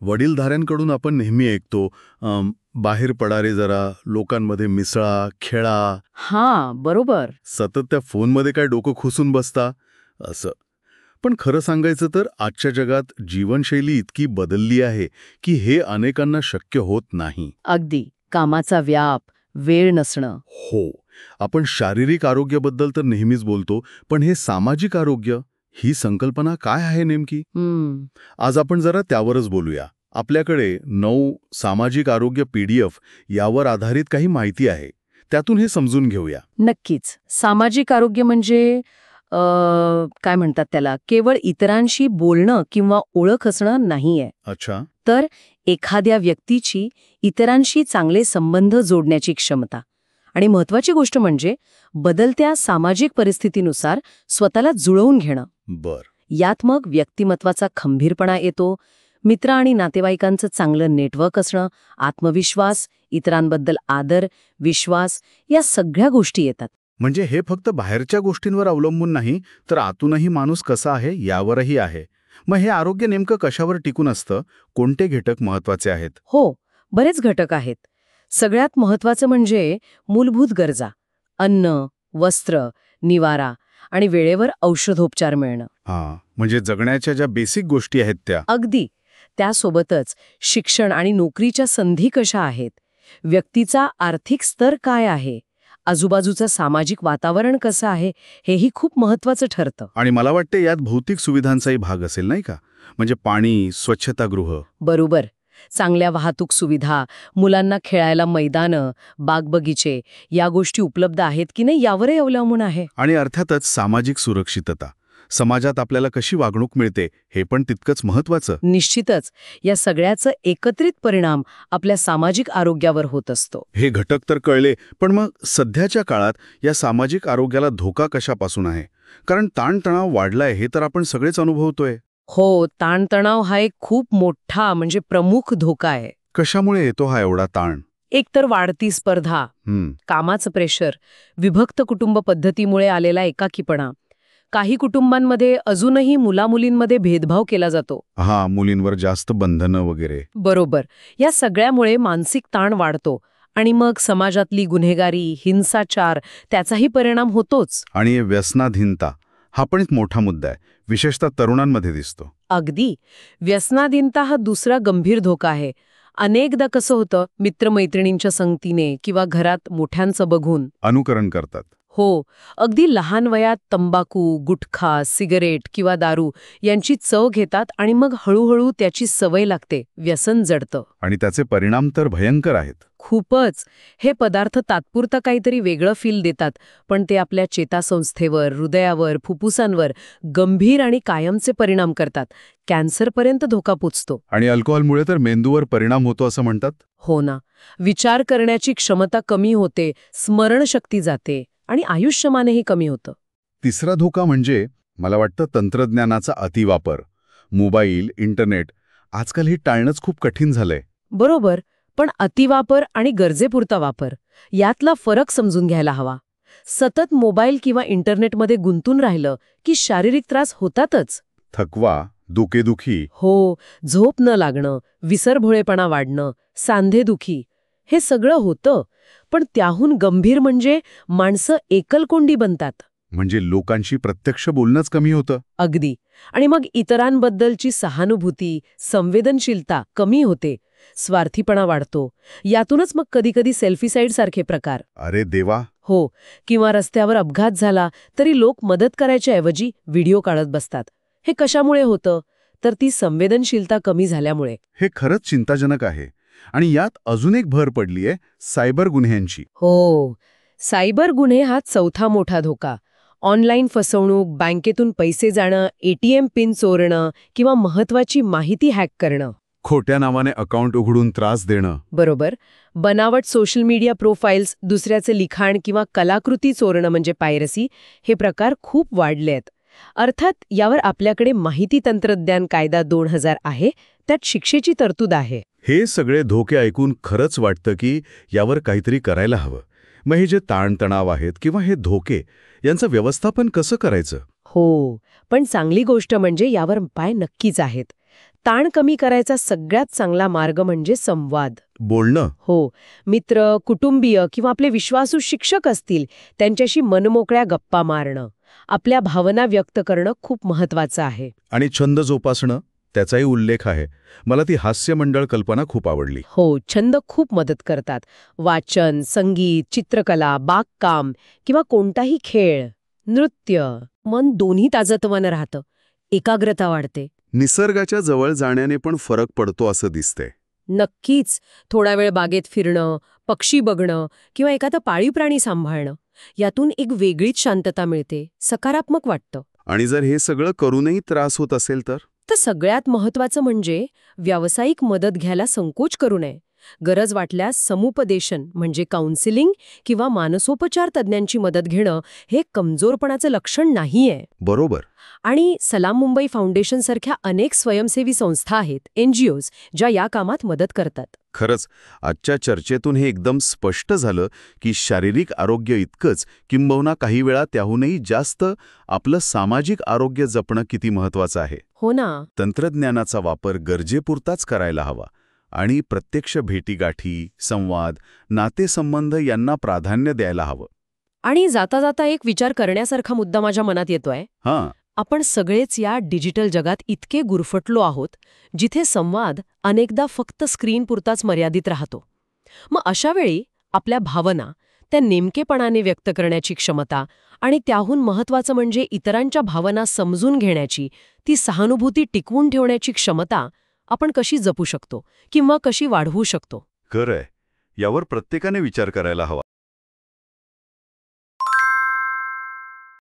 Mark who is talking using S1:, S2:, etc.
S1: वडीलधाऱ्यांकडून आपण नेहमी ऐकतो, बाहेर पडा रे जरा, लोकांमध्ये मिसळा, खेळा.
S2: हां, बरोबर.
S1: सतत त्या फोनमध्ये काय डोकं खुसून बसता असं. पण खरं सांगायचं तर आजच्या जगात जीवनशैली इतकी बदलली आहे की हे अनेकांना शक्य होत नाही.
S2: अगदी. कामाचा व्याप, वेळ नसणं.
S1: हो, आपण शारीरिक आरोग्याबद्दल तर नेहमीच बोलतो, पण हे सामाजिक आरोग्य, ही संकल्पना काय आहे नेमकी? आज आपण जरा त्यावरच बोलूया. आपल्याकडे 9 सामाजिक आरोग्य PDF यावर आधारित काही माहिती आहे. त्यातून हे समजून घेऊया.
S2: नक्कीच. सामाजिक आरोग्य म्हणजे काय म्हणतात त्याला, केवळ इतरांशी बोलणं किंवा ओळख असणं नाहीये.
S1: अच्छा.
S2: तर एखाद्या व्यक्तीची इतरांशी चांगले संबंध जोडण्याची क्षमता. आणि महत्वाची गोष्ट म्हणजे बदलत्या सामाजिक परिस्थितीनुसार स्वतःला जुळवून घेणं.
S1: बर.
S2: यात मग व्यक्तिमत्वाचा खंबीरपणा येतो, मित्र आणि नातेवाईकांचं चांगलं नेटवर्क असणं, आत्मविश्वास, इतरांबद्दल आदर, विश्वास, या सगळ्या गोष्टी येतात.
S3: म्हणजे हे फक्त बाहेरच्या गोष्टींवर अवलंबून नाही, तर आतूनही माणूस कसा आहे यावरही आहे. मग हे आरोग्य नेमकं कशावर टिकून असतं? कोणते घटक महत्वाचे आहेत?
S2: हो, बरेच घटक आहेत. सगळ्यात महत्वाचं म्हणजे मूलभूत गरजा. अन्न, वस्त्र, निवारा आणि वेळेवर औषधोपचार मिळणं.
S3: म्हणजे जगण्याच्या ज्या बेसिक गोष्टी आहेत त्या.
S2: अगदी. त्यासोबतच शिक्षण आणि नोकरीच्या संधी कशा आहेत, व्यक्तीचा आर्थिक स्तर काय आहे, आजूबाजूचं सामाजिक वातावरण कसं आहे, हेही खूप महत्वाचं ठरतं.
S3: आणि मला वाटते यात भौतिक सुविधांचाही भाग असेल, नाही का? म्हणजे पाणी, स्वच्छतागृह.
S2: बरोबर. चांगल्या वाहतूक सुविधा, मुलांना खेळायला मैदानं, बागबगीचे, या गोष्टी उपलब्ध आहेत की नाही यावरही अवलंबून आहे.
S3: आणि अर्थातच सामाजिक सुरक्षितता. समाजात आपल्याला कशी वागणूक मिळते हे पण तितकंच महत्वाचं.
S2: निश्चितच. या सगळ्याचा एकत्रित परिणाम आपल्या सामाजिक आरोग्यावर होत असतो.
S3: हे घटक तर कळले, पण मग सध्याच्या काळात या सामाजिक आरोग्याला धोका कशापासून आहे? कारण ताणतणाव वाढलाय हे तर आपण सगळेच अनुभवतोय.
S2: हो, ताणतणाव हा एक खूप मोठा म्हणजे प्रमुख धोका आहे.
S3: कशामुळे येतो हा एवढा ताण?
S2: एक तर वाढती स्पर्धा, कामाचं प्रेशर, विभक्त कुटुंब पद्धतीमुळे आलेला एकाकीपणा. काही कुटुंबांमध्ये अजूनही मुलामुलींमध्ये भेदभाव केला जातो.
S3: मुलींवर जास्त बंधनं वगैरे.
S2: बरोबर. या सगळ्यामुळे मानसिक ताण वाढतो आणि मग समाजातली गुन्हेगारी, हिंसाचार, त्याचाही परिणाम होतोच.
S3: आणि व्यसनाधीनता हा पण एक मोठा मुद्दा आहे, विशेषतः तरुणांमध्ये दिसतो.
S2: अगदी. व्यसनाधीनता हा दुसरा गंभीर धोका आहे. अनेकदा कसं होतं, मित्रमैत्रिणींच्या संगतीने किंवा घरात मोठ्यांचं बघून
S3: अनुकरण करतात.
S2: हो, अगदी लहान वयात तंबाखू, गुटखा, सिगरेट किंवा दारू यांची चव घेतात आणि मग हळूहळू त्याची सवय लागते, व्यसन जडतं.
S3: आणि त्याचे परिणाम तर भयंकर आहेत.
S2: खूपच. हे पदार्थ तात्पुरता काहीतरी वेगळं फील देतात, पण ते आपल्या चेतासंस्थेवर, हृदयावर, फुफ्फुसांवर गंभीर आणि कायमचे परिणाम करतात. कॅन्सरपर्यंत धोका पोचतो.
S3: आणि अल्कोहोलमुळे तर मेंदूवर परिणाम होतो असं म्हणतात.
S2: हो ना. विचार करण्याची क्षमता कमी होते, स्मरणशक्ती जाते आणि आयुष्यमानही कमी होतं.
S3: तिसरा धोका म्हणजे मला वाटतं तंत्रज्ञानाचा अतिवापर. मोबाईल, इंटरनेट आजकाल हे टाळणंच खूप कठीण झालंय.
S2: बरोबर. पण अतिवापर आणि गरजेपुरता वापर यातला फरक समजून घ्यायला हवा. सतत मोबाईल किंवा इंटरनेटमध्ये गुंतून राहिलं की शारीरिक त्रास होतातच.
S3: थकवा, डोकेदुखी.
S2: हो, झोप न लागणं, विसरभोळेपणा वाढणं, सांधेदुखी, हे सगळं होतं. पण त्याहून गंभीर म्हणजे माणसं एकलकोंडी बनतात.
S3: म्हणजे लोकांशी प्रत्यक्ष बोलणंच कमी होतं.
S2: अगदी. आणि मग इतरांबद्दलची सहानुभूती, संवेदनशीलता कमी होते, स्वार्थीपणा वाढतो. यातूनच मग कधीकधी सेल्फीसाईड सारखे प्रकार.
S3: अरे देवा.
S2: हो. किंवा रस्त्यावर अपघात झाला तरी लोक मदत करायच्या ऐवजी व्हिडिओ काढत बसतात. हे कशामुळे होतं? तर ती संवेदनशीलता कमी झाल्यामुळे.
S3: हे खरंच चिंताजनक आहे. आणि यात अजून एक भर पडलीये सायबर गुन्ह्यांची.
S2: हो, सायबर गुन्हे हा चौथा मोठा धोका. ऑनलाईन फसवणूक, बँकेतून पैसे जाणं, ATM पिन चोरणं किंवा महत्वाची माहिती हॅक करणं.
S3: खोट्या नावाने अकाउंट उघडून त्रास देणं.
S2: बरोबर. बनावट सोशल मीडिया प्रोफाईल्स, दुसऱ्याचे लिखाण किंवा कलाकृती चोरणं म्हणजे पायरसी, हे प्रकार खूप वाढले आहेत. अर्थात यावर आपल्याकडे माहिती तंत्रज्ञान कायदा 2000 आहे, त्यात शिक्षेची तरतूद आहे.
S3: हे सगळे धोके ऐकून खरंच वाटतं की यावर काहीतरी करायला हवं. मग हे जे ताणतणाव आहेत किंवा हे धोके यांचं व्यवस्थापन कसं करायचं?
S2: हो, पण चांगली गोष्ट म्हणजे यावर उपाय नक्कीच आहेत. ताण कमी करायचा सगळ्यात चांगला मार्ग म्हणजे संवाद.
S1: बोलणं.
S2: हो, मित्र, कुटुंबीय किंवा आपले विश्वासू शिक्षक असतील त्यांच्याशी मनमोकळ्या गप्पा मारणं, आपल्या भावना व्यक्त करणं खूप महत्वाचं आहे.
S1: आणि छंद जोपासणं, त्याचाही उल्लेख आहे. मला ती हास्य मंडळ कल्पना खूप आवडली.
S2: हो, छंद खूप मदत करतात. वाचन, संगीत, चित्रकला, बागकाम किंवा कोणताही खेळ, नृत्य. मन दोन्ही ताजतवानं राहतं, एकाग्रता वाढते.
S1: निसर्गाच्या जवळ जाण्याने पण फरक पडतो असं दिसते.
S2: नक्कीच. थोडा वेळ बागेत फिरणं, पक्षी बघणं किंवा एखादा पाळीव प्राणी सांभाळणं, यातून एक वेगळीच शांतता मिळते, सकारात्मक वाटतं.
S1: आणि जर हे सगळं करूनही त्रास होत असेल तर
S2: सगळ्यात महत्त्वाचं म्हणजे व्यावसायिक मदत घ्यायला संकोच करू नये. गरज वाटल्यास समुपदेशन म्हणजे काउन्सिलिंग किंवा मानसोपचार तज्ज्ञांची मदत घेणं हे कमजोरपणाचं लक्षण नाहीये.
S1: बरोबर.
S2: आणि सलाम मुंबई फाउंडेशनसारख्या अनेक स्वयंसेवी संस्था आहेत, NGOs, ज्या या कामात मदत करतात.
S1: खरंच आजच्या चर्चेतून हे एकदम स्पष्ट झालं की शारीरिक आरोग्य इतकंच किंबहुना काही वेळा त्याहूनही जास्त आपलं सामाजिक आरोग्य जपणं किती महत्वाचं आहे.
S2: हो ना.
S1: तंत्रज्ञानाचा वापर गरजेपुरताच करायला हवा आणि प्रत्यक्ष भेटीगाठी, संवाद, नातेसंबंध यांना प्राधान्य द्यायला हवं.
S2: आणि जाता जाता एक विचार करण्यासारखा मुद्दा माझ्या मनात येतोय.
S1: हां,
S2: आपण सगळेच या डिजिटल जगात इतके गुरफटलो आहोत, जिथे संवाद अनेकदा फक्त स्क्रीनपुरताच मर्यादित राहतो. मग अशा वेळी आपल्या भावना त्या नेमकेपणाने व्यक्त करण्याची क्षमता आणि त्याहून महत्त्वाचं म्हणजे इतरांच्या भावना समजून घेण्याची, ती सहानुभूती टिकवून ठेवण्याची क्षमता आपण कशी जपू शकतो किंवा कशी वाढवू शकतो?
S1: खरंय. यावर प्रत्येकाने विचार करायला हवा.